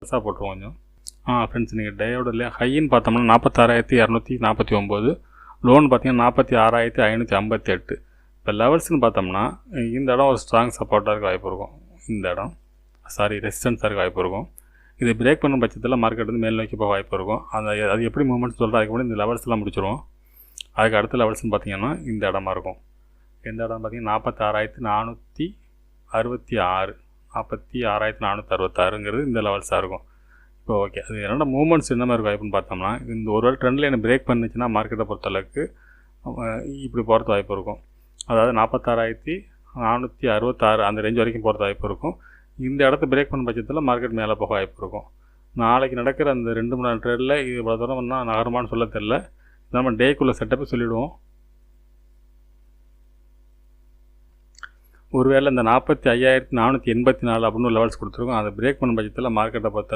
பெருசாக போட்டுருவோம் கொஞ்சம். ஃப்ரெண்ட்ஸ், நீங்கள் டேயோட ஹைன்னு பார்த்தோம்னா 46,249, லோன் பார்த்தீங்கன்னா 46,558. இப்போ லெவல்ஸ்னு பார்த்தோம்னா இந்த இடம் ஒரு ஸ்ட்ராங் சப்போர்ட்டாக இருக்க வாய்ப்பு இருக்கும். இந்த இடம் ரெசிஸ்டன்ஸாக இருக்க வாய்ப்பு இருக்கும். இது பிரேக் பண்ணும் பட்சத்தில் மார்க்கெட் வந்து மேல் நோக்கி போக வாய்ப்பு இருக்கும். அது எப்படி மூவ்மெண்ட் சொல்கிறேன், அதுக்கு முன்னாடி இந்த லெவல்ஸ்லாம் முடிச்சிடுவோம். அதுக்கு அடுத்த லெவல்ஸ்னு பார்த்தீங்கன்னா இந்த இடமா இருக்கும். இந்த இடம் பார்த்தீங்கன்னா 46,466, 46,466ங்கிறது இந்த லெவல்ஸாக இருக்கும். இப்போ ஓகே, அது என்னோட மூவ்மெண்ட்ஸ் என்ன மாதிரி வாய்ப்புன்னு பார்த்தோம்னா, இந்த ஒரு வேளை ட்ரெண்டில் என்ன பிரேக் பண்ணிச்சுன்னா மார்க்கெட்டை பொறுத்தளவுக்கு இப்படி போகிறது வாய்ப்பு இருக்கும். அதாவது 46,466 அந்த ரேஞ்ச் வரைக்கும் போகிறது வாய்ப்பு இருக்கும். இந்த இடத்த பிரேக் பண்ண பட்சத்தில் மார்க்கெட் மேலே போக வாய்ப்பு இருக்கும். நாளைக்கு நடக்கிற அந்த 2 மணி நேரம் ட்ரேடில் இது இவ்வளோ தூரம் வந்தால் நகரமானு சொல்ல தெரில. நம்ம டேக்குள்ளே செட்டப்பை சொல்லிவிடுவோம். ஒருவேளை இந்த 45,484 அப்படின்னு ஒரு லெவல்ஸ் கொடுத்துருக்கோம். அதை பிரேக் பண்ண பட்சத்தில் மார்க்கெட்டை பொறுத்த